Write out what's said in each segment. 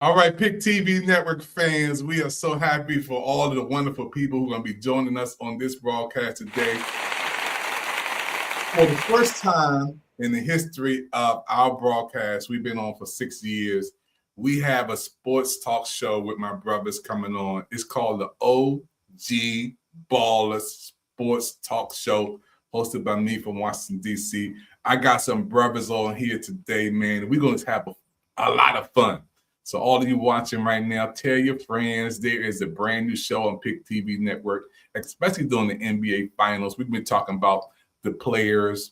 All right, Pick TV Network fans, we are so happy for all of the wonderful people who are going to be joining us on this broadcast today. For the first time in the history of our broadcast, we've been on for 6 years. We have a sports talk show with my brothers coming on. It's called the OG Ballers Sports Talk Show, hosted by me from Washington, D.C. I got some brothers on here today, man. We're going to have a lot of fun. So all of you watching right now, tell your friends there is a brand new show on Pick TV Network, especially during the NBA Finals. We've been talking about the players,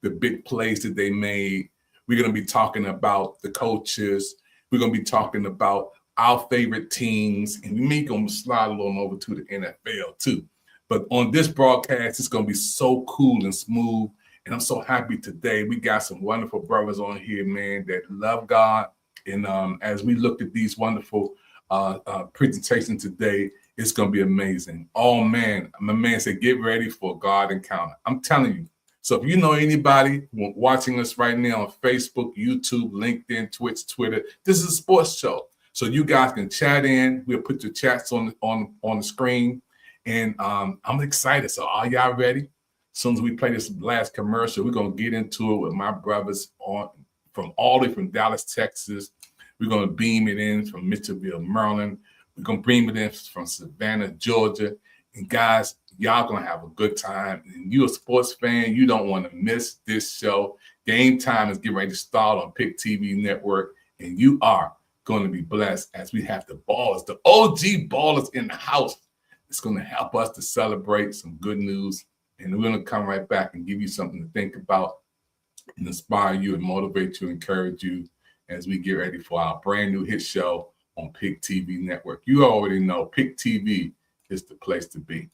the big plays that they made. We're going to be talking about the coaches. We're going to be talking about our favorite teams, and we may going to slide along over to the NFL too. But on this broadcast, it's going to be so cool and smooth, and I'm so happy today. We got some wonderful brothers on here, man, that love God. And as we look at these wonderful presentations today, it's going to be amazing. Oh, man, my man said, get ready for God encounter. I'm telling you. So if you know anybody watching us right now on Facebook, YouTube, LinkedIn, Twitch, Twitter, this is a sports show. So you guys can chat in. We'll put your chats on the screen. And I'm excited. So are y'all ready? As soon as we play this last commercial, we're going to get into it with my brothers from all the way from Dallas, Texas. We're going to beam it in from Mitchellville, Maryland. We're going to beam it in from Savannah, Georgia. And guys, y'all going to have a good time. And you're a sports fan, you don't want to miss this show. Game time is getting ready to start on Pick TV Network. And you are going to be blessed as we have the ballers, the OG ballers in the house. It's going to help us to celebrate some good news. And we're going to come right back and give you something to think about and inspire you and motivate you, encourage you as we get ready for our brand new hit show on Pick TV Network. You already know Pick TV is the place to be.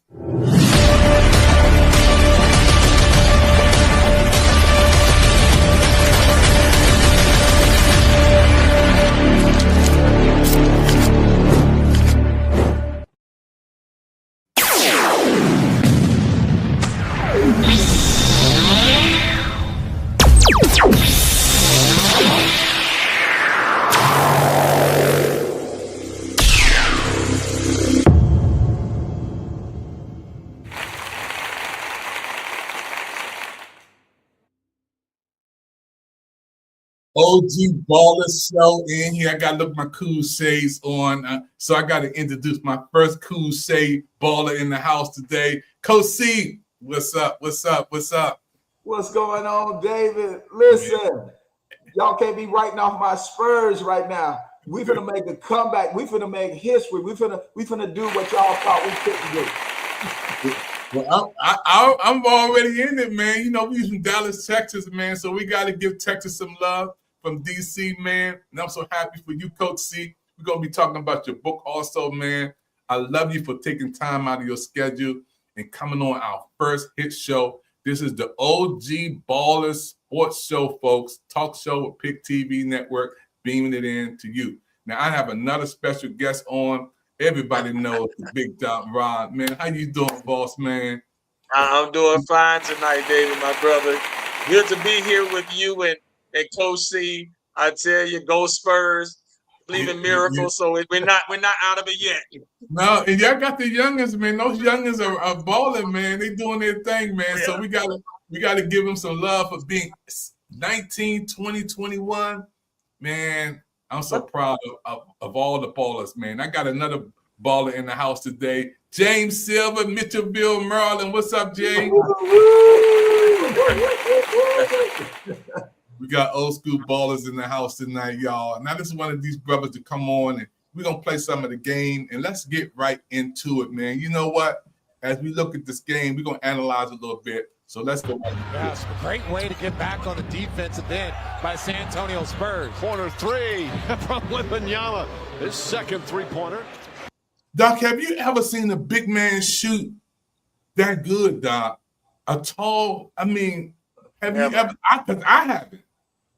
OG Baller Show in here. I got to look my cool shades on. So I got to introduce my first cool shade baller in the house today. Coach C, what's up? What's up? What's up? What's going on, David? Listen, y'all can't be writing off my Spurs right now. We finna make a comeback. We finna make history. We finna do what y'all thought we couldn't do. Well, I'm already in it, man. You know, we from Dallas, Texas, man. So we got to give Texas some love from D.C., man. And I'm so happy for you, Coach C. We're going to be talking about your book also, man. I love you for taking time out of your schedule and coming on our first hit show. This is the OG Ballers Sports Show, folks. Talk show with Pick TV Network, beaming it in to you. Now, I have another special guest on. Everybody knows the Big Dot Rod, man. How you doing, boss, man? I'm doing fine tonight, David, my brother. Good to be here with you and Coach C. I tell you, go Spurs. Believe in miracles, so we're not out of it yet. No, and y'all got the youngins, man. Those youngins are balling, man. They doing their thing, man. Yeah. So we gotta give them some love for being 19, 20, 21. Man, I'm so proud of all the ballers, man. I got another baller in the house today. James Silver, Mitchellville, Maryland. What's up, James? We got old school ballers in the house tonight, y'all. Now, this is one of these brothers to come on, and we're going to play some of the game, and let's get right into it, man. You know what? As we look at this game, we're going to analyze a little bit. So let's go. Yes, a great way to get back on the defensive end by San Antonio Spurs. Corner three from Wembanyama. His second three-pointer. Doc, have you ever seen a big man shoot that good, Doc? A tall, I mean, have you ever? I haven't.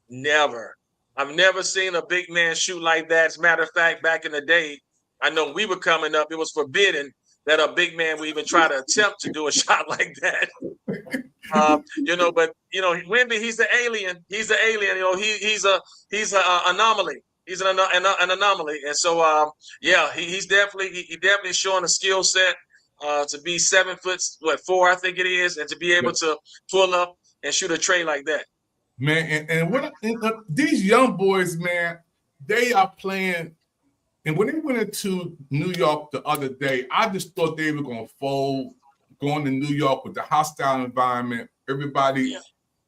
Never. I've never seen a big man shoot like that. As a matter of fact, back in the day, I know we were coming up, it was forbidden that a big man would even try to attempt to do a shot like that. But Wemby, he's the alien. He's the alien. He's an anomaly. He's an anomaly, and so yeah, he's definitely showing a skill set to be 7'4", I think it is, and to be able to pull up and shoot a tray like that. Man, these young boys, man, they are playing. And when they went into New York the other day, I just thought they were going to fold, going to New York with the hostile environment. Everybody,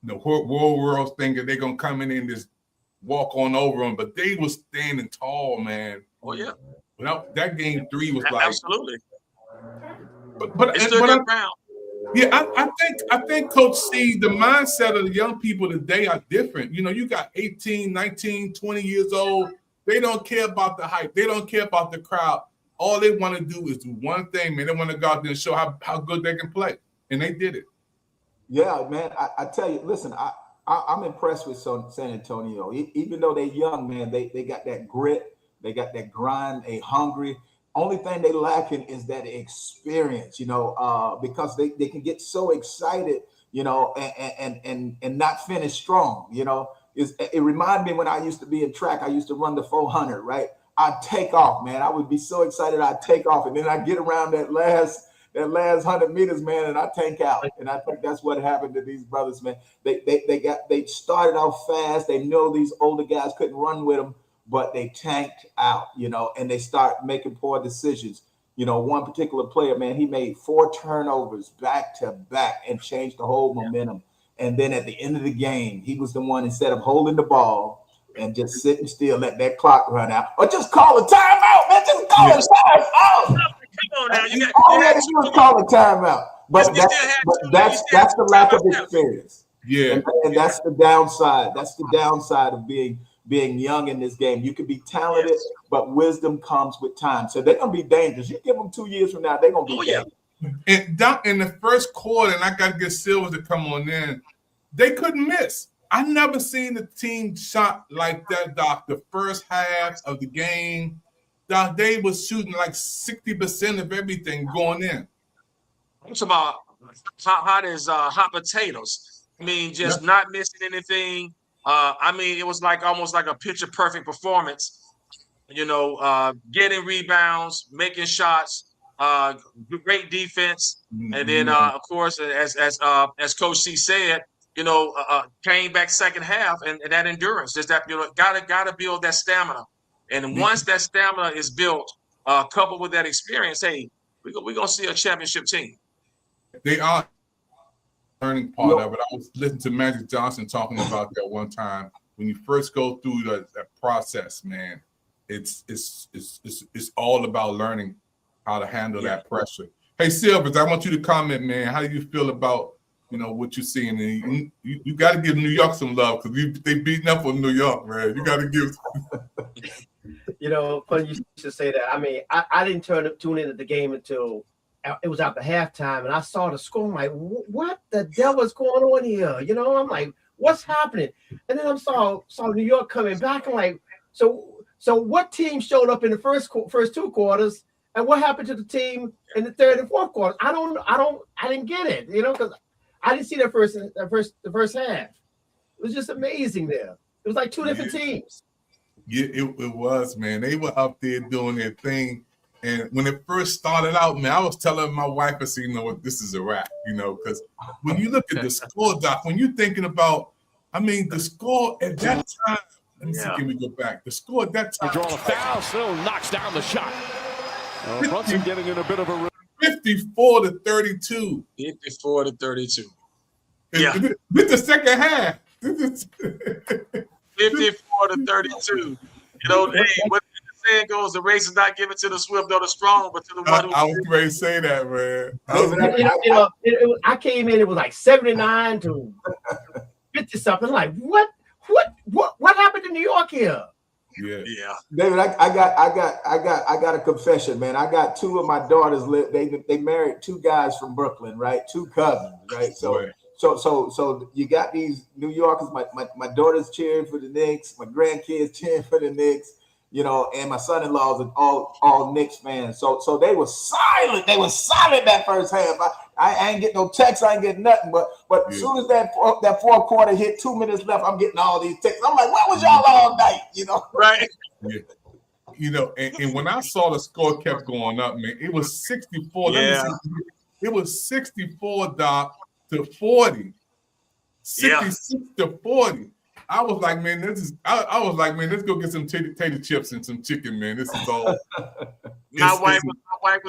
the whole world's thinking they're going to come in and just walk on over them. But they were standing tall, man. Oh, yeah. That game 3 was like. Absolutely. But it stood their ground. Yeah, I think Coach C, the mindset of the young people today are different. You know, you got 18, 19, 20 years old. They don't care about the hype. They don't care about the crowd. All they want to do is do one thing, man. They want to go out there and show how good they can play. And they did it. Yeah, man. I tell you, listen, I'm impressed with San Antonio. Even though they're young, man, they got that grit. They got that grind. They hungry. Only thing they lacking is that experience, you know, because they can get so excited, you know, and not finish strong, you know. It reminded me when I used to be in track. I used to run the 400, right? I'd take off, man. I would be so excited I'd take off, and then I'd get around that last 100 meters, man, and I tank out. And I think that's what happened to these brothers, man. They started off fast. They know these older guys couldn't run with them, but they tanked out, you know, and they start making poor decisions. You know, one particular player, man, he made 4 turnovers back to back and changed the whole momentum. And then at the end of the game, he was the one, instead of holding the ball and just sitting still, let that clock run out, or just call a timeout, man, just call a timeout. Come on now, all you had to do is call a timeout. But that's the lack of experience. Yeah, and that's the downside. That's the downside of being young in this game. You can be talented, but wisdom comes with time. So they're gonna be dangerous. You give them 2 years from now, they're gonna be dangerous. And down in the first quarter, and I got to get Silver to come on in, they couldn't miss. I never seen the team shot like that, Doc. The first half of the game, Doc, they was shooting like 60% of everything going in. It's about hot as hot potatoes. I mean, just not missing anything. I mean, it was like almost like a picture perfect performance. You know, getting rebounds, making shots. Great defense, and then of course, as Coach C said, you know, came back second half, and that endurance is that, you know, gotta build that stamina, and once that stamina is built, coupled with that experience, hey, we're gonna see a championship team. They are learning part of it. I was listening to Magic Johnson talking about that one time. When you first go through that process, man, it's all about learning how to handle that pressure. Hey, Silvers, I want you to comment, man. How do you feel about, you know, what you're seeing? And you got to give New York some love, because they beating up on New York, man. You got to give. You know, funny you should say that. I mean, I didn't tune into the game until it was after halftime, and I saw the score. I'm like, what the devil is going on here? You know, I'm like, what's happening? And then I saw New York coming back. I'm like, so what team showed up in the first 2 quarters? And what happened to the team in the third and fourth quarter? I didn't get it, you know, because I didn't see the first half. It was just amazing there. It was like 2 different teams. Yeah, it was, man. They were up there doing their thing. And when it first started out, man, I was telling my wife, I said, you know what, this is a wrap, you know, because when you look at the score, Doc, when you're thinking about, I mean, the score at that time, let me see, can we go back? The score at that time. Draw a foul, still knocks down the shot. Brunson getting in a bit of a 54-32. 54-32. Yeah. With the second half. 54-32. You know, hey, what the saying goes, the race is not given to the swift or the strong, but to the one who. I was ready to say that, man. I came in, it was like 79 to 50 something. Like, what happened to New York here? Yeah. David, I got a confession, man. I got 2 of my daughters they married 2 guys from Brooklyn, right? 2 cousins, right? So you got these New Yorkers. My daughter's cheering for the Knicks, my grandkids cheering for the Knicks, you know, and my son-in-laws are all Knicks fans. So they were silent. They were silent that first half. I ain't get no texts. I ain't get nothing. But as soon as that fourth quarter hit, 2 minutes left, I'm getting all these texts. I'm like, where was y'all all night? You know, right? Yeah. You know, and when I saw the score kept going up, man, it was 64. Yeah. Let me see. It was 64, Doc, to 40. 66 to 40. I was like, man, I was like, man, let's go get some tater chips and some chicken, man. This is all. My wife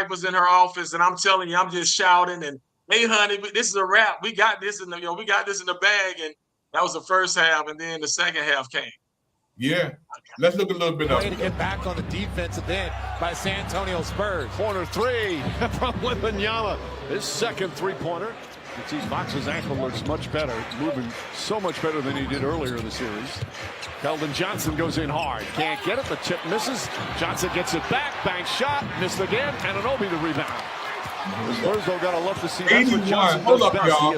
was in her office, and I'm telling you, I'm just shouting and, hey, honey, this is a wrap. We got this in the bag, and that was the first half, and then the second half came. Yeah, let's look a little bit up. Way to get back on the defensive end by San Antonio Spurs. Corner three from Wembanyama. His second three-pointer. You see Fox's ankle looks much better, moving so much better than he did earlier in the series. Keldon Johnson goes in hard. Can't get it. The chip misses. Johnson gets it back. Bank shot. Missed again. Anunoby the rebound. The Spurs, though, got to love to see that. 81. Hold up, y'all.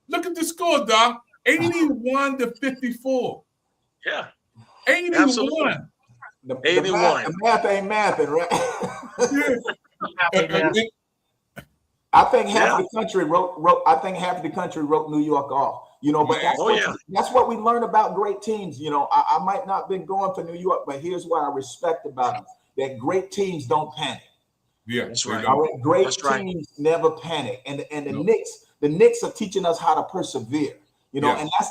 Look at the score, Doc. 81 to 54. Yeah. 81. Absolutely. 81. The math ain't mathing, right? Yeah. I think half the country wrote. I think half the country wrote New York off. You know, but that's what we learn about great teams. You know, I might not been going for New York, but here's what I respect about them: that great teams don't panic. Yeah, that's right. Great teams never panic, and the Knicks are teaching us how to persevere. You know, and that's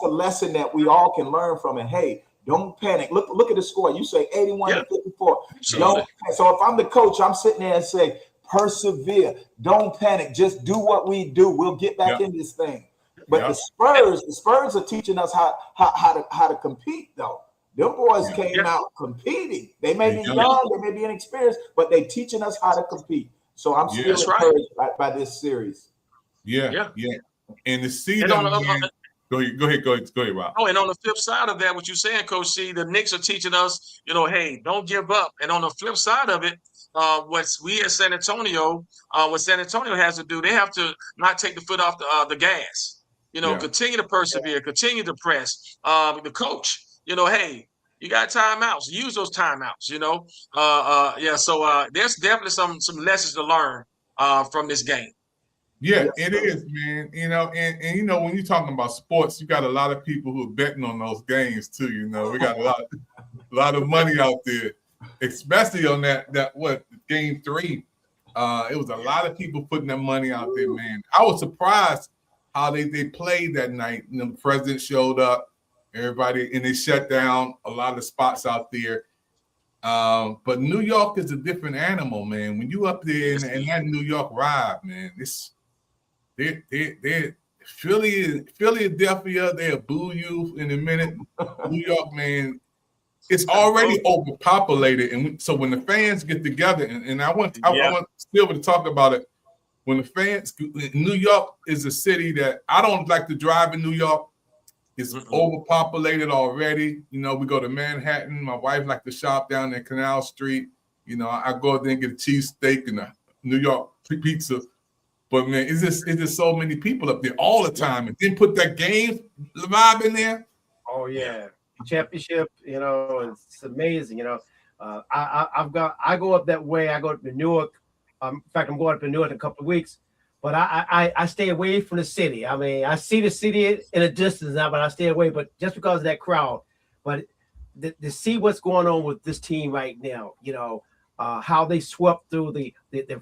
the lesson that we all can learn from it. Hey, don't panic. Look at the score. You say 81 to 54. So if I'm the coach, I'm sitting there and say, persevere. Don't panic. Just do what we do. We'll get back in this thing. But the Spurs are teaching us how to compete, though. Them boys came out competing. They may be young, they may be inexperienced, but they teaching us how to compete. So I'm still encouraged by this series. Yeah. And to see them, go ahead, Rob. Oh, and on the flip side of that, what you're saying, Coach C, the Knicks are teaching us, hey, don't give up. And on the flip side of it, what San Antonio has to do, they have to not take the foot off the gas. Continue to persevere, continue to press. The coach, hey, you got timeouts. Use those timeouts. So there's definitely some lessons to learn from this game. Yeah, it is, man. And when you're talking about sports, you got a lot of people who are betting on those games too. We got a lot of money out there, especially on that game 3. It was a lot of people putting their money out there, man. I was surprised how they played that night. The president showed up, everybody, and they shut down a lot of spots out there. But New York is a different animal, man. When you up there and that New York ride, man, they're Philadelphia, they'll boo you in a minute. New York, man, it's already overpopulated. And so when the fans get together, and I want Silver to talk about it, when the fans, New York is a city that I don't like to drive in New York. It's overpopulated already. We go to Manhattan. My wife likes to shop down there Canal Street. I go out there and get a cheesesteak and a New York pizza. But man, it's just so many people up there all the time, and then put that game vibe in there. Oh yeah, championship. It's amazing. I go up that way. I go to Newark. In fact, I'm going up to Newark in a couple of weeks. But I stay away from the city. I mean, I see the city in a distance now, but I stay away. But just because of that crowd, but to see what's going on with this team right now, how they swept through the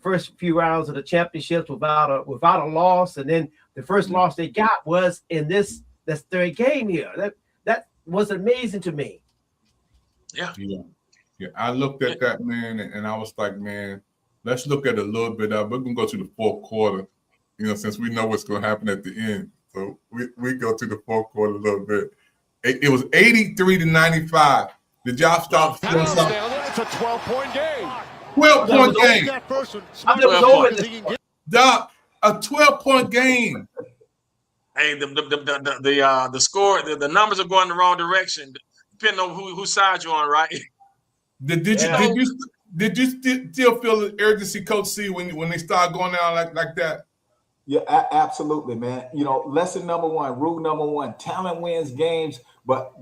first few rounds of the championships without a loss, and then the first loss they got was in this third game here. That was amazing to me. Yeah. I looked at that, man, and I was like, man, let's look at a little bit of. We're gonna go to the fourth quarter, since we know what's gonna happen at the end. So we go to the fourth quarter a little bit. It was 83 to 95. Did y'all stop? It's a 12-point game. 12-point game. Doc, a 12-point game. Hey, the score, the numbers are going the wrong direction, depending on whose side you're on, right? Did you still feel the urgency, Coach C, when they start going down like that? Yeah, absolutely, man. Lesson number 1, rule number 1: talent wins games, but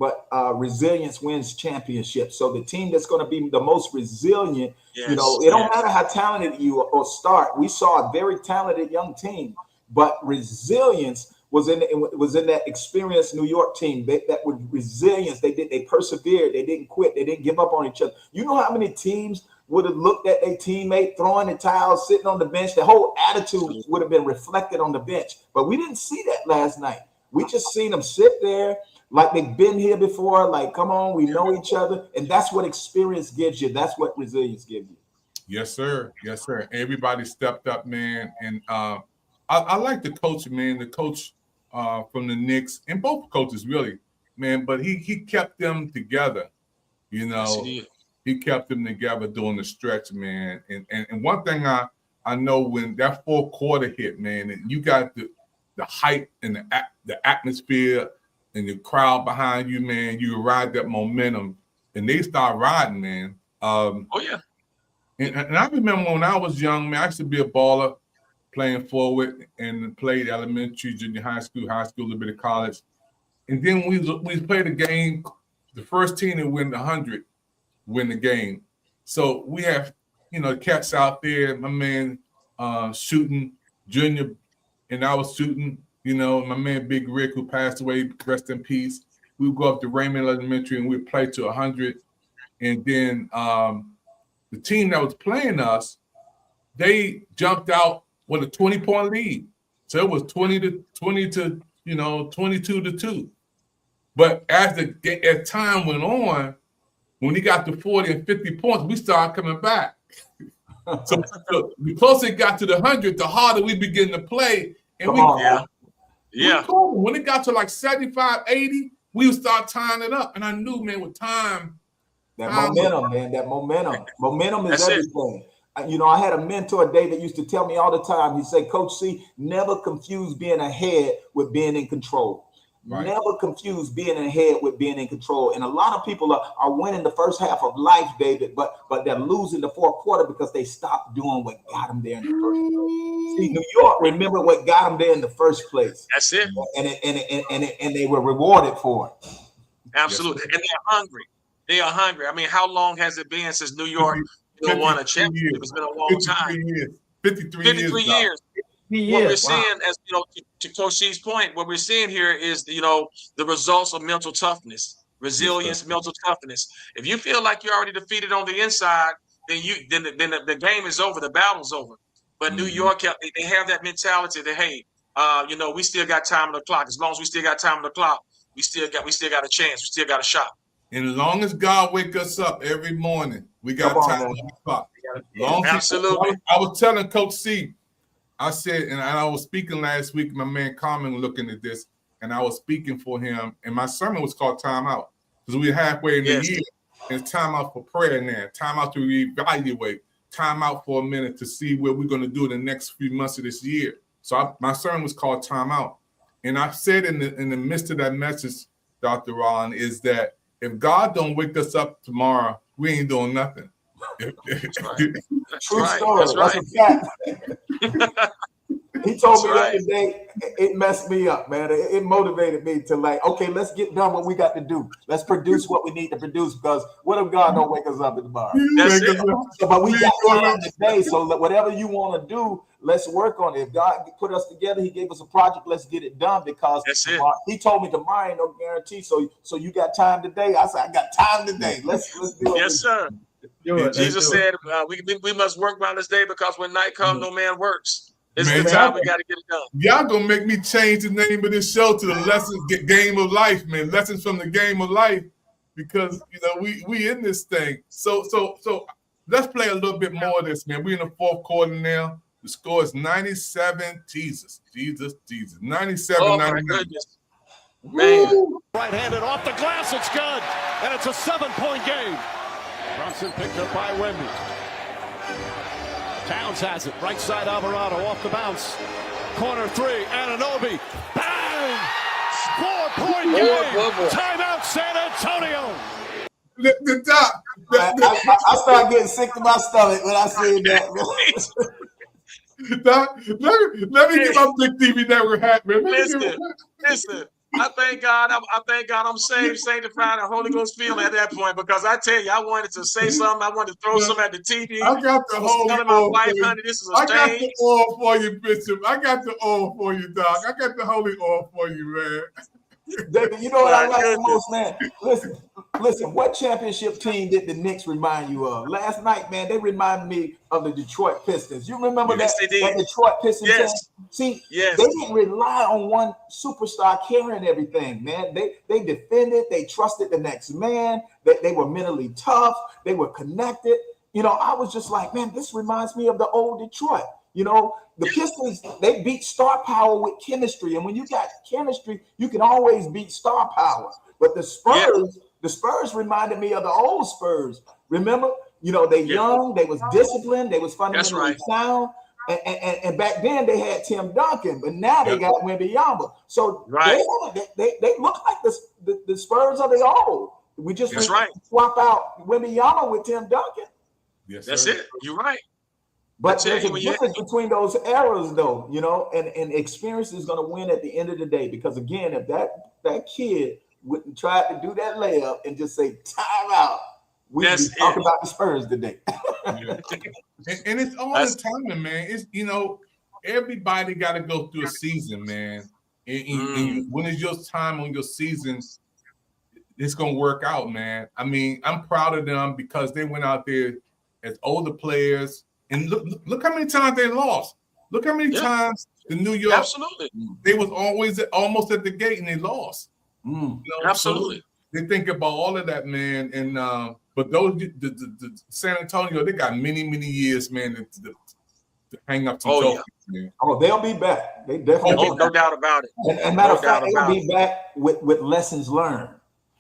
resilience wins championships. So the team that's going to be the most resilient, it don't matter how talented you or start. We saw a very talented young team, but resilience was in that experienced New York team. That was resilience. They persevered. They didn't quit. They didn't give up on each other. You know how many teams would have looked at their teammate throwing the towel, sitting on the bench? The whole attitude would have been reflected on the bench. But we didn't see that last night. We just seen them sit there like they've been here before. Like, come on, we know each other, and that's what experience gives you. That's what resilience gives you. Yes, sir. Yes, sir. Everybody stepped up, man. And I like the coach, man. The coach from the Knicks, and both coaches, really, man. But he kept them together. You know, Yes, he kept them together during the stretch, man. And one thing I know, when that fourth quarter hit, man, and you got the hype and the atmosphere and the crowd behind you, man, you ride that momentum, and they start riding, man. oh yeah. And I remember when I was young, man, I used to be a baller, playing forward, and played elementary, junior high school, a little bit of college. And then we played a game. The first team to win 100 win the game. So we have, the cats out there, my man shooting, Junior, and I was shooting, my man Big Rick, who passed away, rest in peace. We would go up to Raymond Elementary and we'd play to 100. And then the team that was playing us, they jumped out with a 20-point lead. So it was 22 to 2. But as time went on, when he got to 40 and 50 points, we started coming back. So the closer it got to the 100, the harder we began to play. And when it got to like 75, 80, we would start tying it up. And I knew, man, with time. That momentum, man, that momentum. Momentum is everything. I had a mentor, David, used to tell me all the time. He said, Coach C, never confuse being ahead with being in control. Right. Never confuse being ahead with being in control. And a lot of people are winning the first half of life, David, but they're losing the fourth quarter because they stopped doing what got them there in the first place. See, New York remembered what got them there in the first place. That's it. And they were rewarded for it. Absolutely. And they're hungry. They are hungry. I mean, how long has it been since New York won a championship? It's been a long time. 53 years. What we're seeing, as to Coach C's point, what we're seeing here is the results of mental toughness, resilience, mental toughness. If you feel like you're already defeated on the inside, then the game is over, the battle's over. But New York, they have that mentality that, hey, we still got time on the clock. As long as we still got time on the clock, we still got a chance. We still got a shot. And as long as God wake us up every morning, we got time on the clock. Absolutely. I was telling Coach C, I said, and I was speaking last week, my man Carman looking at this, and I was speaking for him, and my sermon was called Time Out, because we're halfway in the year, and it's time out for prayer now, time out to reevaluate, time out for a minute to see what we're going to do in the next few months of this year. So my sermon was called Time Out. And I said in the midst of that message, Dr. Ron, is that if God don't wake us up tomorrow, we ain't doing nothing. That's right. True story. That's a fact. He told me the other day, it messed me up, man. It motivated me to okay, let's get done what we got to do. Let's produce what we need to produce, because what if God don't wake us up tomorrow? But we got time today, so whatever you want to do, let's work on it. If God put us together, he gave us a project, let's get it done, because he told me tomorrow ain't no guarantee. So you got time today? I said, I got time today. Let's do it. Yes, sir. Jesus said we must work while this day, because when night comes, no man works. This is the time we got to get it done. Y'all gonna make me change the name of this show to the Lessons Game of Life, man. Lessons from the Game of Life, because we in this thing. So let's play a little bit more of this, man. We're in the fourth quarter now. The score is 97. Jesus. 97. Oh, my goodness. Man. Right-handed off the glass, it's good. And it's a 7-point game. Brunson picked up by Wemby. Towns has it. Right side Alvarado off the bounce. Corner three. Anunoby. Bang! 4-point game. Timeout San Antonio. The top. I started getting sick to my stomach when I said that. Doc, let me get my Big TV Network hat, man. Listen. I thank God. I thank God I'm saved, sanctified, and Holy Ghost feeling at that point, because I tell you, I wanted to say something. I wanted to throw something at the TV. I got the I was holy telling my oil wife, for you. honey, this is a I got shame. the oil for you, Bishop. I got the oil for you, Doc. I got the holy oil for you, man. David, you know what I My like the goodness. most, man? Listen, what championship team did the Knicks remind you of? Last night, man, they reminded me of the Detroit Pistons. You remember Yes, that, they did. that Detroit Pistons Yes. team? See, Yes. they didn't rely on one superstar carrying everything, man. They defended, they trusted the next man, they were mentally tough, they were connected. You know, I was just like, man, this reminds me of the old Detroit. You know, the Pistons, they beat star power with chemistry. And when you got chemistry, you can always beat star power. But the Spurs reminded me of the old Spurs. Remember? You know, they young, they was disciplined, they was fundamentally sound. And back then they had Tim Duncan, but now they got Wembanyama. So they look like the Spurs of the old. We just swap out Wembanyama with Tim Duncan. Yes, that's it. You're right. But there's a difference between those eras, though, you know, and experience is going to win at the end of the day. Because again, if that kid wouldn't try to do that layup and just say time out, we'd be talking about the Spurs today. and it's all the timing, man. It's, you know, everybody got to go through a season, man. And when it's your time on your season, it's going to work out, man. I mean, I'm proud of them because they went out there as older players. And look how many times they lost. Look how many times the New York, they was always almost at the gate and they lost. You know? Absolutely. So they think about all of that, man. And but those the San Antonio, they got many years, man, to hang up some trophies, man. Oh, they'll be back. They definitely. No doubt about it. And matter of fact, they'll be back with lessons learned.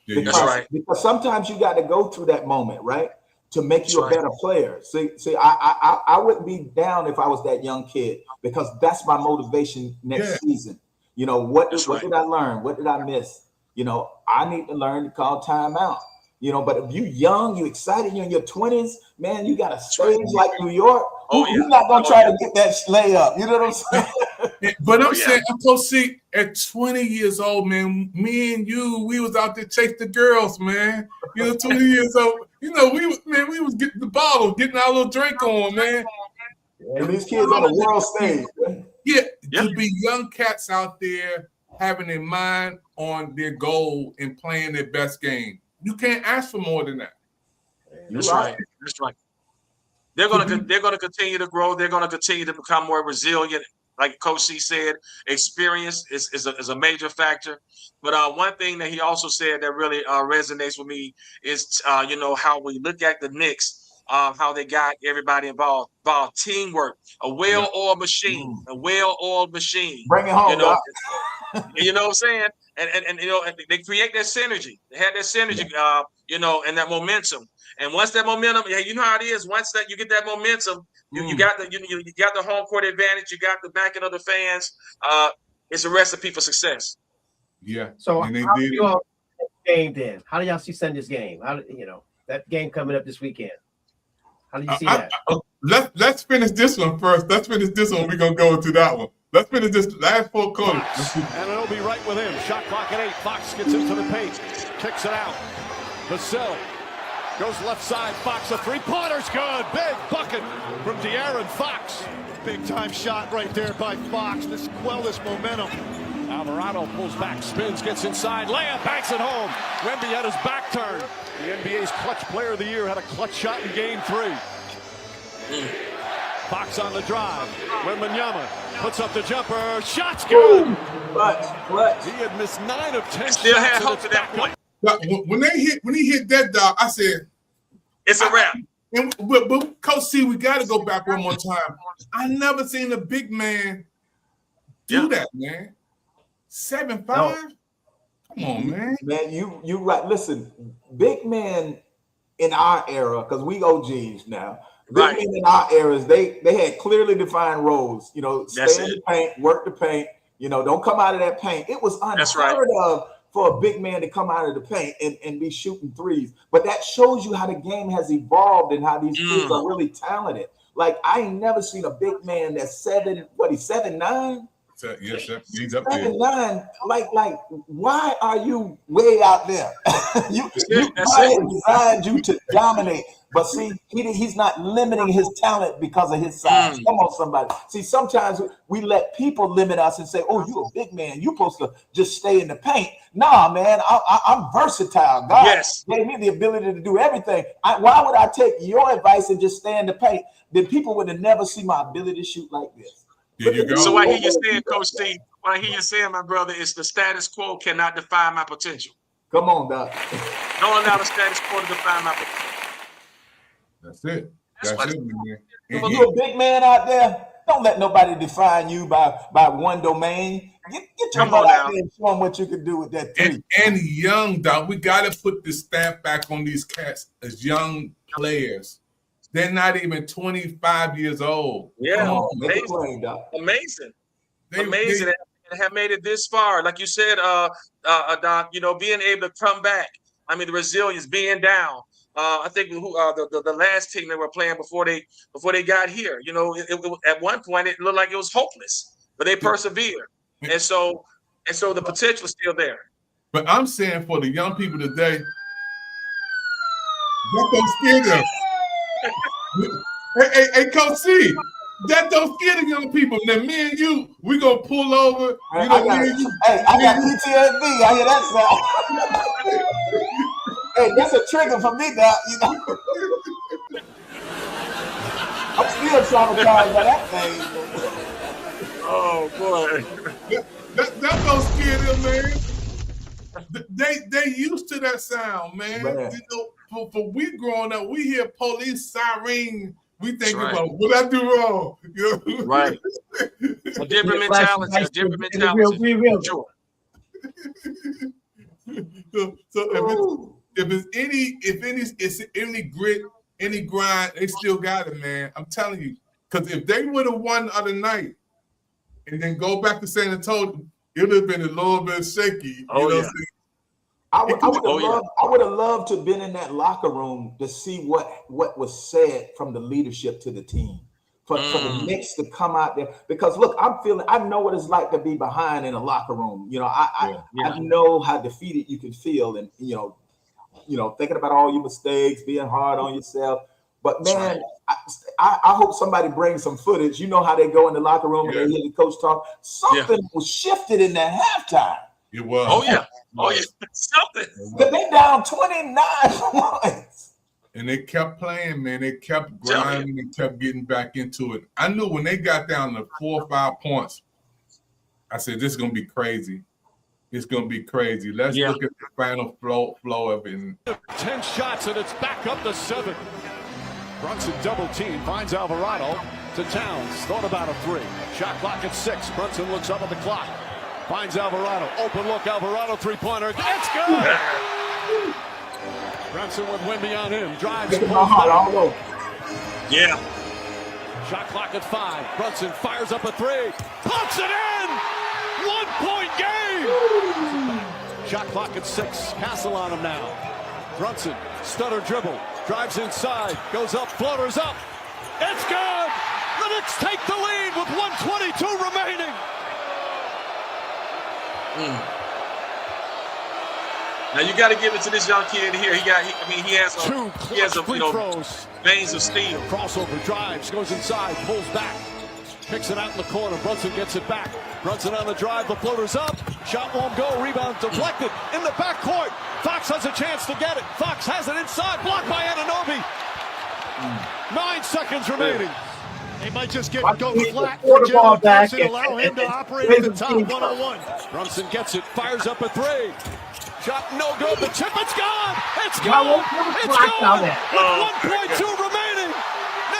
Because sometimes you got to go through that moment, right? To make you a better player. See, I wouldn't be down if I was that young kid, because that's my motivation next season. You know, what did I learn? What did I miss? You know, I need to learn to call timeout. You know, but if you young, you excited, you're in your 20s, man, you got a stage like New York. You're not gonna try to get that layup. You know what I'm saying? But I'm saying, see, at 20 years old, man, me and you, we was out there chasing the girls, man. You know, 20 years old. You know, we was getting the bottle, getting our little drink on, man. And these kids on the world stage. To be young cats out there having their mind on their goal and playing their best game. You can't ask for more than that. That's right. That's right. They're gonna continue to grow. They're gonna continue to become more resilient. Like Coach C said, experience is a major factor. But one thing that he also said that really resonates with me is you know, how we look at the Knicks, how they got everybody involved, teamwork, a well-oiled machine, Bring it home, you know. You know what I'm saying? And you know, and they create that synergy. They had that synergy, you know, and that momentum. And once that momentum, you know how it is. Once that you get that momentum, you got the home court advantage. You got the backing of the fans. It's a recipe for success. Yeah. So how do you all game then? How do y'all see Sunday's game? How you know that game coming up this weekend? How do you see that? Let's finish this one first. Let's finish this one. We're gonna go into that one. Let's finish this last 4 quarters. And it'll be right with him. Shot clock at 8. Fox gets into the paint. Kicks it out. Vassell goes left side. Fox, a three-pointer's good. Big bucket from De'Aaron Fox. Big time shot right there by Fox. This momentum. Alvarado pulls back, spins, gets inside. Layup, banks it home. Wemby had his back turned. The NBA's clutch player of the year had a clutch shot in game 3. Fox on the drive. Wembanyama puts up the jumper. Shot's good. He had missed 9 of 10 Still shots. had hope to that point. When he hit that dog, I said, it's a wrap. But Coach C, we got to go back one more time. I never seen a big man do that, man. 7'5". Come on, man. Man, you right. Listen, big men in our era, because we OGs now. Big men in our eras, they had clearly defined roles. You know, stay in the paint, work the paint. You know, don't come out of that paint. It was unheard of for a big man to come out of the paint and be shooting threes. But that shows you how the game has evolved and how these kids are really talented. Like, I ain't never seen a big man that's 7'9"? Yes, sir. He's up there. 9, like, why are you way out there? God designed you to dominate, but see, he's not limiting his talent because of his size. Come on, somebody. See, sometimes we let people limit us and say, "Oh, you're a big man. You're supposed to just stay in the paint." Nah, man, I'm versatile. God gave me the ability to do everything. Why would I take your advice and just stay in the paint? Then people would have never seen my ability to shoot like this. There you go. So I hear you saying, Coach C, what I hear you saying, my brother, is the status quo cannot define my potential. Come on, Doc. Don't allow the status quo to define my potential. That's it. That's it, man. If you're a big man out there, don't let nobody define you by one domain. Get your butt out there and show them what you can do with that 3. And young, Doc, we got to put the stamp back on these cats as young players. They're not even 25 years old. Yeah, amazing. Amazing. And have made it this far. Like you said, Doc, you know, being able to come back. I mean, the resilience, being down. I think the last team they were playing before they got here, you know, at one point it looked like it was hopeless, but they persevered. And so the potential is still there. But I'm saying for the young people today, that don't scare them. Hey, Coach C, that don't scare the young people. Now, me and you, we gonna pull over. I got PTSD. I hear that sound. Hey, that's a trigger for me, Doc. You know, I'm still traumatized by that thing. Oh boy, that don't scare them, man. They used to that sound, man. You know, for we growing up, we hear police siren. We think about what I do wrong. You know? Right. A different mentality. A different mentality. Sure. So if it's any grit, any grind, they still got it, man. I'm telling you. Because if they would have won the other night and then go back to San Antonio, it would have been a little bit shaky. Oh, you know yeah. I would have loved to have been in that locker room to see what was said from the leadership to the team. For the Knicks to come out there. Because look, I know what it's like to be behind in a locker room. You know, I know how defeated you can feel, and you know, thinking about all your mistakes, being hard on yourself. But man, I hope somebody brings some footage. You know how they go in the locker room and they hear the coach talk. Something was shifted in that halftime. It was. Oh yeah. Something. They down 29 points. And they kept playing, man. They kept grinding and kept getting back into it. I knew when they got down to 4 or 5 points, I said, this is going to be crazy. It's going to be crazy. Let's look at the final flow of it. 10 shots, and it's back up to 7. Brunson double team, finds Alvarado to Towns. Thought about a 3. Shot clock at 6. Brunson looks up at the clock. Finds Alvarado. Open look, Alvarado, 3-pointer. It's good! Brunson with Wemby on him. Drives. Yeah. Shot clock at 5. Brunson fires up a 3. Puts it in! 1-point game! Shot clock at 6. Castle on him now. Brunson, stutter dribble. Drives inside. Goes up, floaters up. It's good! The Knicks take the lead with 1:22 remaining. Now you got to give it to this young kid here. He has veins of steel. Crossover, drives, goes inside, pulls back, picks it out in the corner. Brunson gets it back. Brunson on the drive, the floater's up. Shot won't go. Rebound deflected in the backcourt. Fox has a chance to get it. Fox has it inside, blocked by Anunoby. 9 seconds remaining. They might just go flat for Jalen Brunson, allow him to operate at the top 101. Brunson gets it, fires up a 3. Shot no good, the chip, it's gone! It's gone! It's gone! With 1.2 remaining!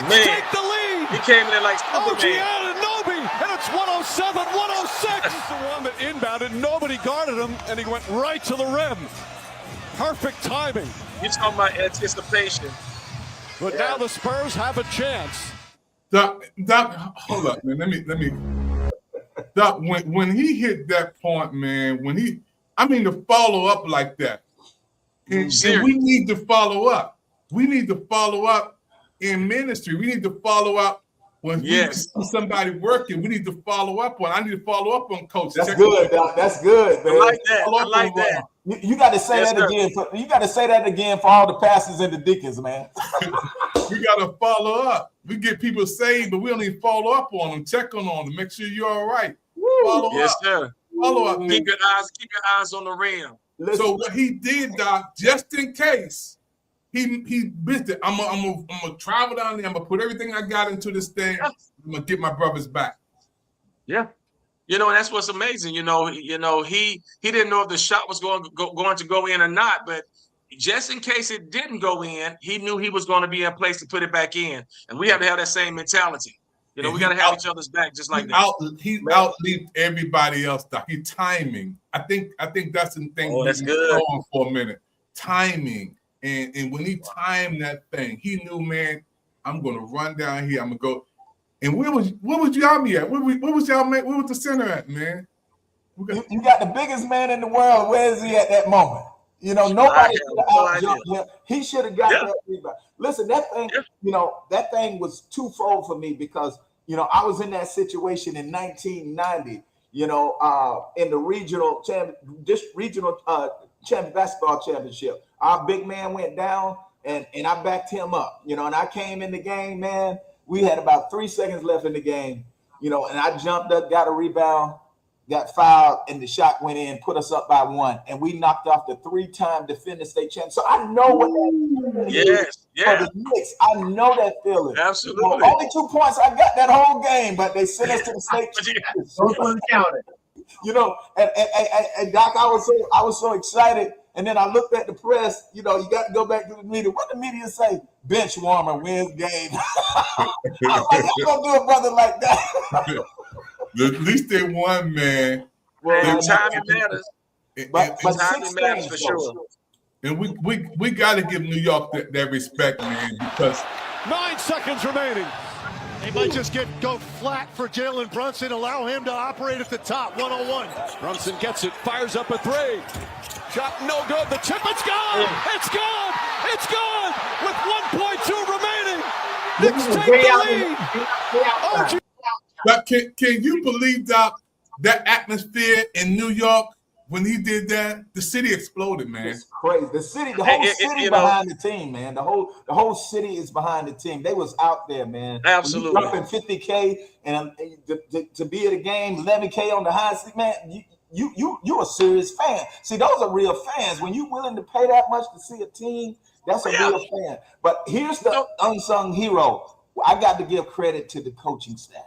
Knicks take the lead! He came in like OG Anunoby, and it's 107-106! This is the one that inbounded, nobody guarded him, and he went right to the rim. Perfect timing. You're talking about anticipation. But now the Spurs have a chance. Doc, hold up, man. Let me. Doc, when he hit that point, man, to follow up like that, and we need to follow up. We need to follow up in ministry. We need to follow up When we see somebody working, we need to follow up on. I need to follow up on coach. That's good, Doc. That's good, man. I like that. I like that. You got to say that again. You got to say that again for all the pastors and the deacons, man. We got to follow up. We get people saved, but we don't even follow up on them, check on them, make sure you're all right. Follow yes, up. sir. Follow up. Keep your eyes on the rim. Listen. So what he did, Doc, just in case, he missed it. I'm gonna travel down there. I'm gonna put everything I got into this thing. I'm gonna get my brothers back. Yeah. You know, and that's what's amazing. You know, he didn't know if the shot was going to go in or not, but just in case it didn't go in, he knew he was going to be in place to put it back in. And we have to have that same mentality. You know, and we got to have each other's back just like that. He outleaped everybody else, Doc. He timing. I think that's the thing. Oh, that's good. For a minute, timing. And when he timed that thing, he knew, man, I'm gonna run down here. I'm gonna go. And where was y'all at? Where was y'all, man? Where was the center at, man? You got the biggest man in the world. Where is he at that moment? You know, nobody should have out-jumped him. He should have got that rebound. Listen, that thing, that thing was twofold for me because, I was in that situation in 1990, in the regional basketball championship. Our big man went down and I backed him up, and I came in the game, man. We had about 3 seconds left in the game, and I jumped up, got a rebound, got fouled, and the shot went in, put us up by 1, and we knocked off the 3-time defending state champion. So I know what that is for the Knicks. I know that feeling. Absolutely. Only 2 points. I got that whole game, but they sent us to the state championship. And Doc, I was so excited. And then I looked at the press, you got to go back to the media. What the media say? Bench warmer wins game. I was like, I'm going to do a brother like that. At least they won, man. Well, timing matters. But timing matters for sure. And we got to give New York that respect, man, because 9 seconds remaining. They might just go flat for Jalen Brunson, allow him to operate at the top, 101. Brunson gets it, fires up a 3. Shot no good. The tip, it's gone. It's gone. It's gone. With 1.2 remaining. Knicks take the lead. But can you believe that atmosphere in New York when he did that? The city exploded, man. It's crazy. The whole city behind the team, man. The whole city is behind the team. They was out there, man. Absolutely. Dropping $50K and to be at a game, $11K on the high seat, man. You a serious fan. See, those are real fans. When you're willing to pay that much to see a team, that's a real fan. But here's the unsung hero. I got to give credit to the coaching staff.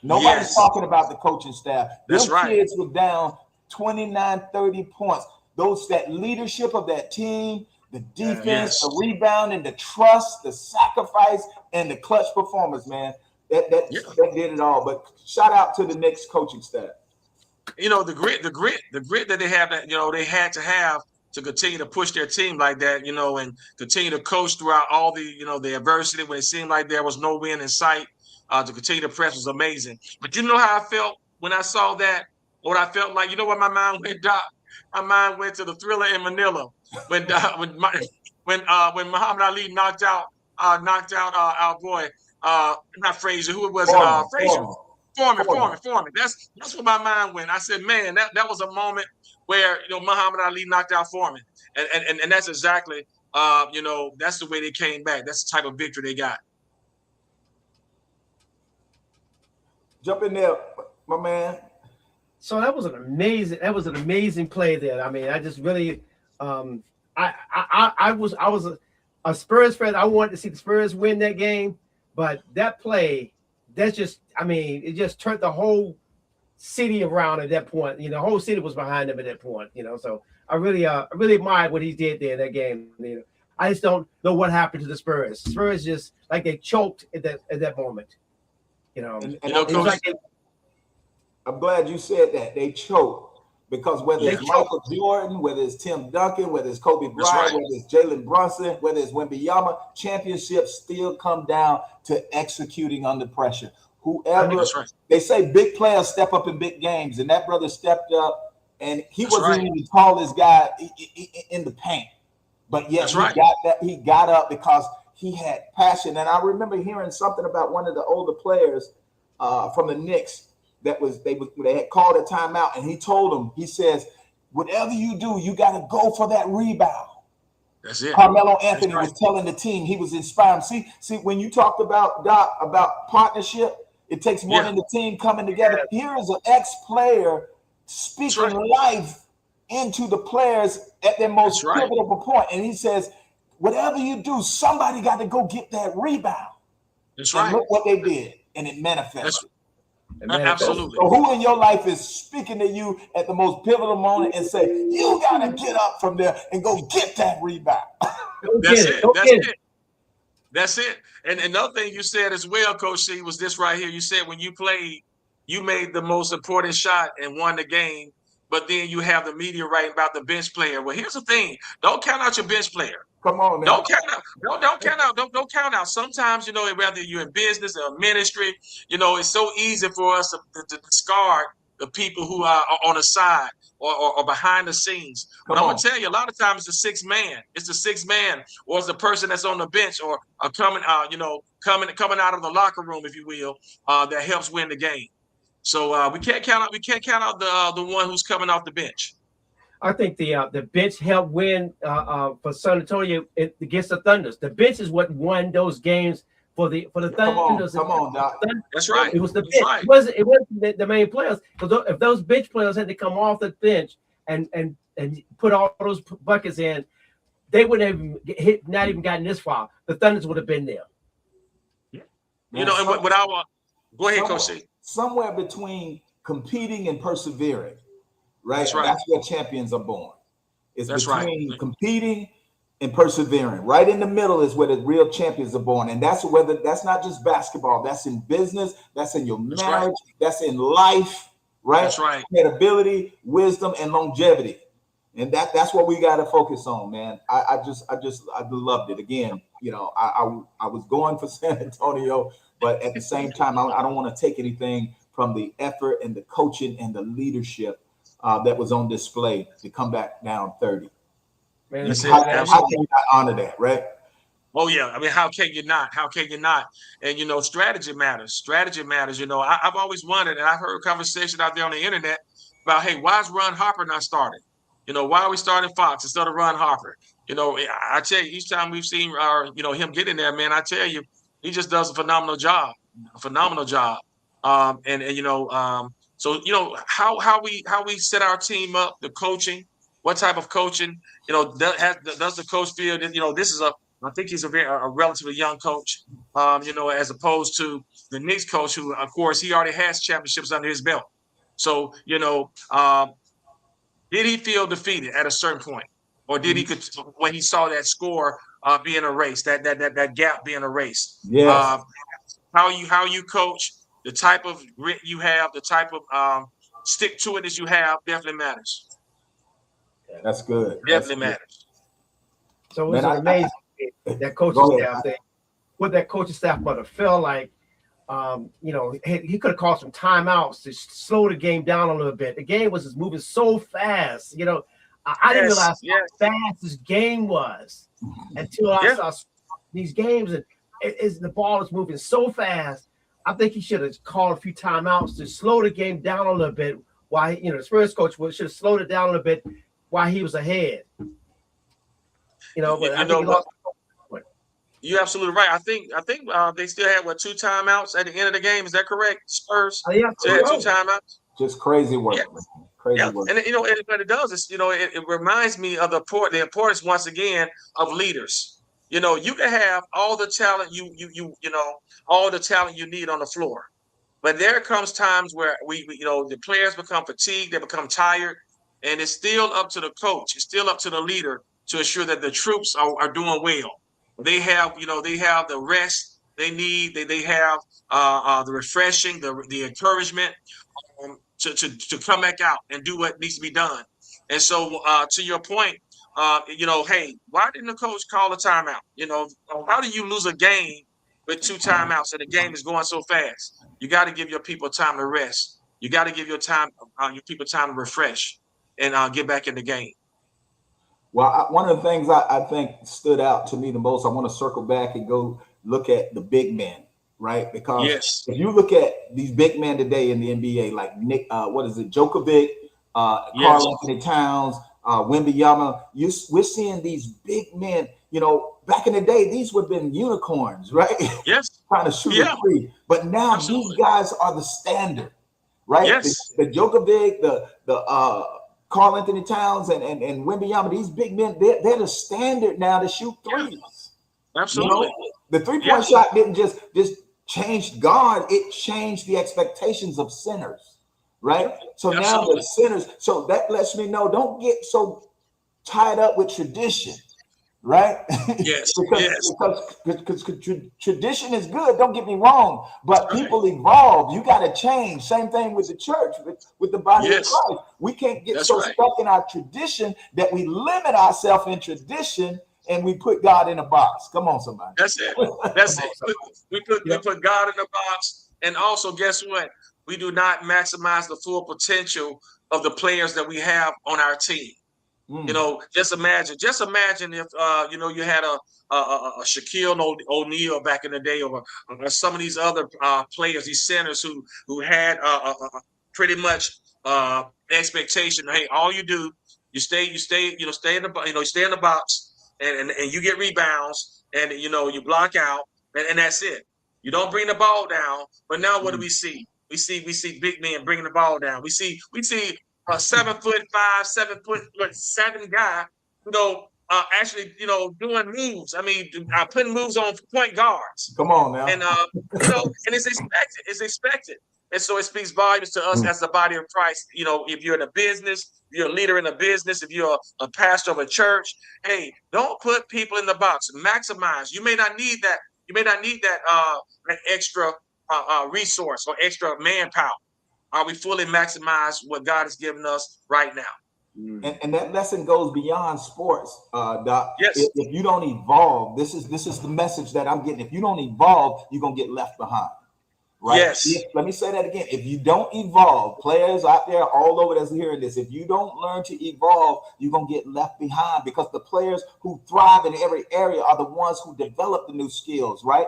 Nobody's talking about the coaching staff. That's Those right. kids were down 29, 30 points. That leadership of that team, the defense, the rebound, and the trust, the sacrifice, and the clutch performance, man. That did it all. But shout out to the Knicks coaching staff. The grit that they have, that they had to have to continue to push their team like that, and continue to coach throughout all the the adversity when it seemed like there was no win in sight. To continue to press was amazing. But you know how I felt when I saw that? What I felt like, what my mind went, Doc? My mind went to the Thriller in Manila when Muhammad Ali knocked out our boy, not Frazier, who it was, Frazier. Foreman. That's where my mind went. I said, man, that was a moment where Muhammad Ali knocked out Foreman, and that's exactly that's the way they came back. That's the type of victory they got. Jump in there, my man. So that was an amazing play there. I mean, I just really, I was a Spurs fan. I wanted to see the Spurs win that game, but that play, it just turned the whole city around at that point. The whole city was behind him at that point. So I really admired what he did there in that game. I just don't know what happened to the Spurs. Spurs just like they choked at that moment. I'm glad you said that. They choked because whether it's Michael Jordan, whether it's Tim Duncan, whether it's Kobe Bryant, whether it's Jalen Brunson, whether it's Wembanyama, championships still come down to executing under pressure. Whoever they say big players step up in big games, and that brother stepped up, and he wasn't even the tallest guy in the paint, but yet he got up because he had passion. And I remember hearing something about one of the older players from the Knicks they had called a timeout, and he told them, he says, whatever you do, you got to go for that rebound. That's it. Carmelo Anthony was telling the team, he was inspiring. See, when you talked about Doc, about partnership, it takes more than the team coming together. Here is an ex-player speaking life into the players at their most pivotal point. And he says, whatever you do, somebody got to go get that rebound. That's and look what they did, and it manifested. Absolutely. So who in your life is speaking to you at the most pivotal moment and say, you got to get up from there and go get that rebound? That's it. And another thing you said as well, Coach C, was this right here. You said when you played, you made the most important shot and won the game, but then you have the media writing about the bench player. Well, here's the thing. Don't count out your bench player. Come on now. Don't count out. Don't count out. Don't count out. Sometimes, whether you're in business or ministry, it's so easy for us to discard the people who are on the side or behind the scenes. But I'm gonna tell you, a lot of times it's the sixth man. It's the sixth man, or it's the person that's on the bench or coming out of the locker room, if you will, that helps win the game. So we can't count out the one who's coming off the bench. I think the bench helped win for San Antonio against the Thunders. The bench is what won those games for the Thunders. Come on, Doc. That's right. It was the bench. It wasn't the main players. Because if those bench players had to come off the bench and put all those buckets in, they wouldn't have not even gotten this far. The Thunders would have been there. And go ahead, Coach C. Somewhere between competing and persevering. Right? That's right. That's where champions are born. It's between right. competing and persevering. Right in the middle is where the real champions are born. And that's not just basketball. That's in business. That's in your marriage. That's in life. Right? That's right. Credibility, wisdom, and longevity. And that's what we got to focus on, man. I loved it. Again, I was going for San Antonio, but at the same time, I don't want to take anything from the effort and the coaching and the leadership that was on display to come back down 30. Man, how can you not honor that, right? Oh yeah, I mean, how can you not? How can you not? And strategy matters. Strategy matters. I've always wondered, and I've heard conversation out there on the internet about, hey, why is Ron Harper not starting? Why are we starting Fox instead of Ron Harper? I tell you, each time we've seen him get in there, man, I tell you, he just does a phenomenal job. So how we set our team up, the coaching, what type of coaching, does the coach feel that this is I think he's a relatively young coach, as opposed to the Knicks coach, who of course he already has championships under his belt. So did he feel defeated at a certain point, or did he when he saw that score being erased, that gap being erased? Yes. How you coach, the type of grit you have, the type of stick to it as you have, definitely matters. That's good. Definitely matters. So it was amazing that coaching staff thing. What that coaching staff might have felt like, he could have called some timeouts to slow the game down a little bit. The game was just moving so fast. I didn't realize how fast this game was until I saw these games, and the ball is moving so fast. I think he should have called a few timeouts to slow the game down a little bit. Why, the Spurs coach should have slowed it down a little bit while he was ahead. But I think he lost. You're absolutely right. I think they still had 2 timeouts at the end of the game. Is that correct? Spurs still had 2 timeouts. Just crazy work. Yeah. Crazy work. And what it does is it reminds me of the importance once again of leaders. You can have all the talent all the talent you need on the floor, but there comes times where the players become fatigued, they become tired, and it's still up to the coach, it's still up to the leader to ensure that the troops are doing well. They have the rest they need, they have the refreshing, the encouragement to come back out and do what needs to be done. And so to your point, hey, why didn't the coach call a timeout? How do you lose a game with 2 timeouts and the game is going so fast? You got to give your people time to rest. You got to give your people time to refresh and get back in the game. Well, one of the things I think stood out to me the most, I want to circle back and go look at the big men, right? Because Yes. if you look at these big men today in the NBA, like Nick, what is it, Djokovic, Karl Anthony Towns, Wembanyama, we're seeing these big men. You know, back in the day, these would have been unicorns, right? Yes. Trying to shoot a three. But now these guys are the standard, right? Yes. The Djokovic, the Carl Anthony Towns and Wembanyama, these big men, they're the standard now to shoot threes. Absolutely. You know, the three-point shot didn't just change God, it changed the expectations of sinners, right? So now the sinners, so that lets me know, don't get so tied up with tradition, right? Yes. because tradition is good, don't get me wrong, but people evolve. You got to change. Same thing with the church, with the body of Christ. We can't get stuck in our tradition that we limit ourselves in tradition and we put God in a box. Come on, somebody. That's it. That's it. We put God in a box, and also guess what? We do not maximize the full potential of the players that we have on our team. You know, just imagine if you had a Shaquille O'Neal back in the day, or some of these other players, these centers who had pretty much expectation. Hey, all you do, you stay in the box, and you get rebounds, and you block out, and that's it. You don't bring the ball down. But now what do we see? We see big men bringing the ball down. We see a 7'5", 7'7" guy, actually, doing moves. I mean, putting moves on point guards. Come on now. And and it's expected. It's expected. And so it speaks volumes to us as the body of Christ. You know, if you're in a business, you're a leader in a business, if you're a pastor of a church, hey, don't put people in the box. Maximize. You may not need that. You may not need that extra resource or extra manpower. Are we fully maximize what God has given us right now? And that lesson goes beyond sports, Doc. Yes. If you don't evolve, this is the message that I'm getting. If you don't evolve, you're gonna get left behind. Right? Yes. Let me say that again. If you don't evolve, players out there all over that's hearing this, if you don't learn to evolve, you're gonna get left behind, because the players who thrive in every area are the ones who develop the new skills, right?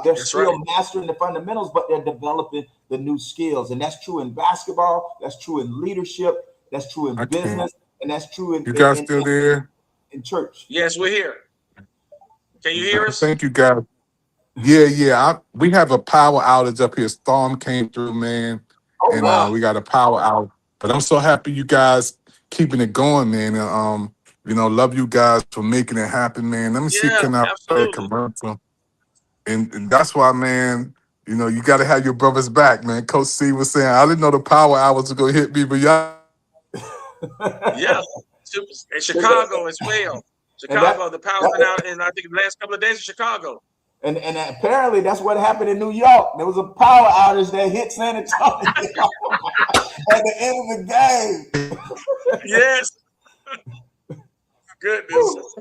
They're still mastering the fundamentals, but they're developing the new skills. And that's true in basketball, that's true in leadership, that's true in business, and that's true in you guys still there? In church. Yes, we're here. Can you hear us? Thank you, guys. Yeah. We have a power outage up here. Storm came through, man. And we got a power out. But I'm so happy you guys keeping it going, man. And love you guys for making it happen, man. Let me see, can I play a commercial? And that's why, man, you got to have your brothers back, man. Coach C was saying, I didn't know the power hours were going to hit me, but y'all. Yeah. In Chicago as well. Chicago, the power's been out in, I think, the last couple of days in Chicago. And apparently that's what happened in New York. There was a power outage that hit San Antonio at the end of the game. Yes. Goodness.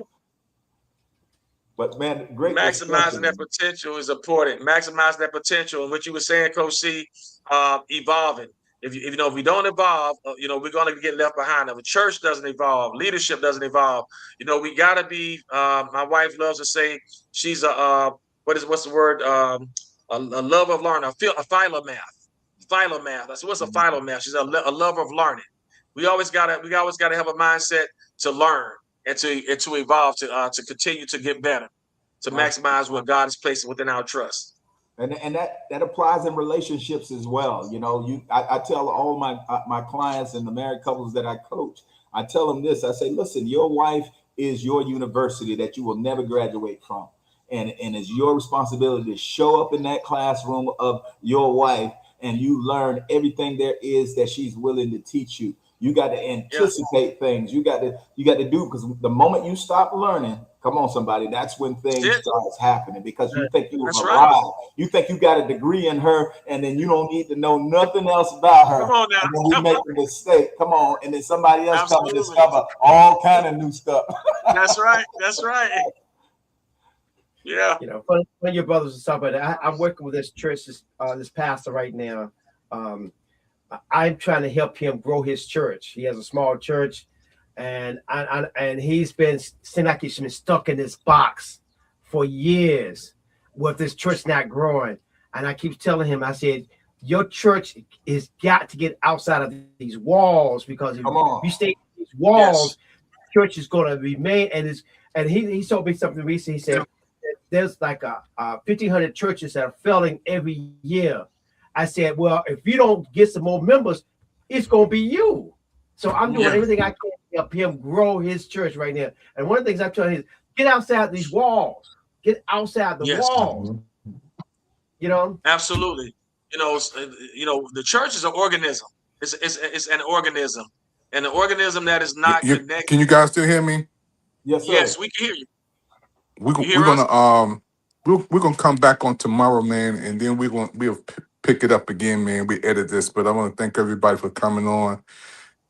But man, great. Maximizing that potential is important. Maximizing that potential, and what you were saying, Coach C, evolving. If we don't evolve, we're going to get left behind. If a church doesn't evolve, leadership doesn't evolve. We got to be. My wife loves to say she's what's the word? A lover of learning. A philomath. Philomath. What's a philomath? She's a lover of learning. We always gotta have a mindset to learn and to evolve, to continue to get better, to maximize what God has placed within our trust. And that applies in relationships as well. I tell all my clients and the married couples that I coach, I tell them this. I say, listen, your wife is your university that you will never graduate from. And it's your responsibility to show up in that classroom of your wife and you learn everything there is that she's willing to teach you. You got to anticipate things. You got to do, because the moment you stop learning, come on, somebody, that's when things starts happening, because you think you arrived. Right. You think you got a degree in her, and then you don't need to know nothing else about her. Come on now. And then we make a mistake. Come on, and then somebody else come and discover all kind of new stuff. That's right. That's right. Yeah. One of your brothers was talking about it. I'm working with this church, this pastor right now. I'm trying to help him grow his church. He has a small church, and and he's been seemed like he's been stuck in this box for years with this church not growing. And I keep telling him, I said, your church is got to get outside of these walls, because if you stay in these walls, church is going to remain. And he told me something recently. He said there's like 1,500 churches that are failing every year. I said, well, if you don't get some more members, it's going to be you. So I'm doing everything I can to help him grow his church right now. And one of the things I'm telling him is get outside these walls. Get outside the walls. You know, absolutely. You know, the church is an organism. It's an organism, and an organism that is not connected. Can you guys still hear me? Yes, sir. Yes, we can hear you. We're gonna come back on tomorrow, man, and then we'll pick it up again, man. We edit this, but I want to thank everybody for coming on.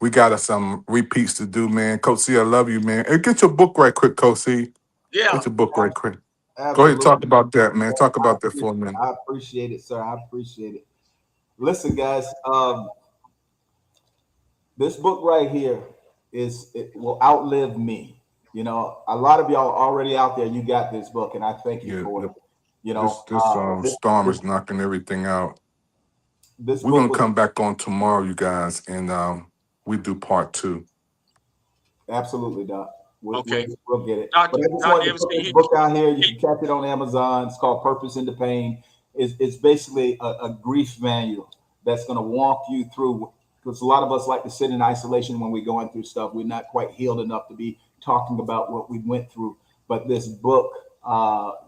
We got some repeats to do, man. Coach C, I love you, man. Hey, get your book right quick, Coach C. Yeah. Get your book right quick. Absolutely. Go ahead and talk about that, man. Talk about that for a minute. I appreciate it, sir. I appreciate it. Listen, guys, this book right here it will outlive me. You know, a lot of y'all already out there, you got this book, and I thank you for it. You know, this storm is knocking everything out. We're gonna come back on tomorrow, you guys, and we do part 2. Absolutely, Doc. We'll get it. Doc, but I just wanted to put this book out here. You can catch it on Amazon. It's called Purpose in the Pain. It's basically a grief manual that's going to walk you through, because a lot of us like to sit in isolation when we're going through stuff. We're not quite healed enough to be talking about what we went through. But this book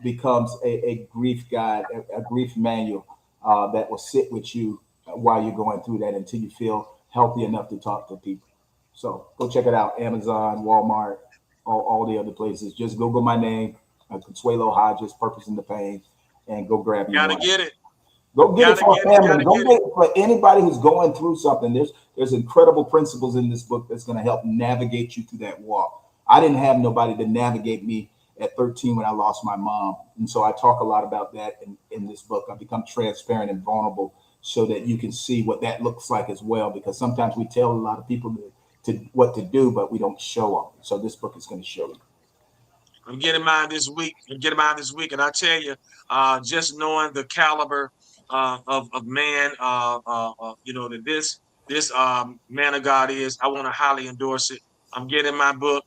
becomes a grief guide, a grief manual that will sit with you while you're going through that until you feel healthy enough to talk to people. So go check it out. Amazon, Walmart, all the other places. Just Google my name, Consuelo Hodges, Purpose in the Pain, and go grab your Gotta get it. Go get it for a family. Go get it for anybody who's going through something. There's incredible principles in this book that's going to help navigate you through that walk. I didn't have nobody to navigate me at 13 when I lost my mom. And so I talk a lot about that in this book. I become transparent and vulnerable so that you can see what that looks like as well, because sometimes we tell a lot of people to what to do, but we don't show them. So this book is going to show you. I'm getting mine this week. And I tell you, just knowing the caliber of man, you know, that this man of God is, I want to highly endorse it. I'm getting my book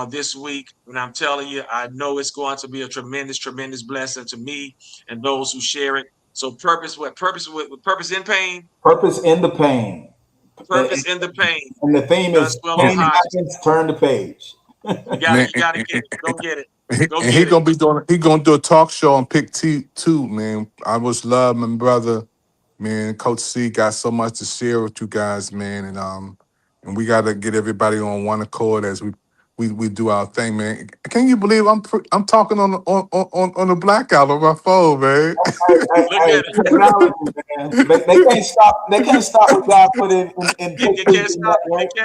this week, and I'm telling you, I know it's going to be a tremendous, tremendous blessing to me and those who share it. So purpose in pain. Purpose in the pain. Purpose in the pain. And the theme is pain happens, turn the page. You gotta get it. Go get it. Go get it. He gonna do a talk show on Pick T2, man. I was love my brother, man. Coach C got so much to share with you guys, man, and we gotta get everybody on one accord as we do our thing, man. Can you believe I'm talking on the blackout on my phone, man? Technology, man. They can't stop. They can't stop what God put in. They can't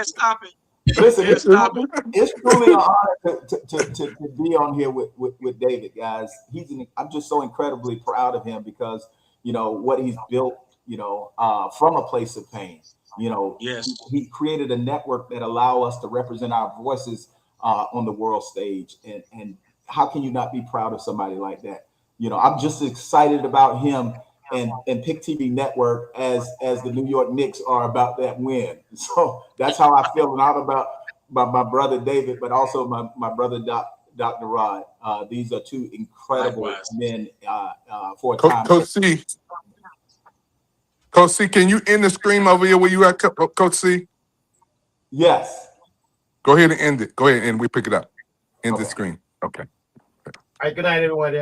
stop it. Listen, it's truly an honor to be on here with David, guys. I'm just so incredibly proud of him, because you know what he's built, you know, from a place of pain. You know, he created a network that allow us to represent our voices on the world stage, and how can you not be proud of somebody like that? You know, I'm just excited about him and Pick TV Network as the New York Knicks are about that win. So that's how I feel not about my brother David, but also my brother Dr. Rod. These are two incredible men for a time. Coach C, can you end the stream over here where you at, Coach C? Yes. Go ahead and end it. Go ahead and we pick it up. End the screen. Okay. All right, good night, everyone.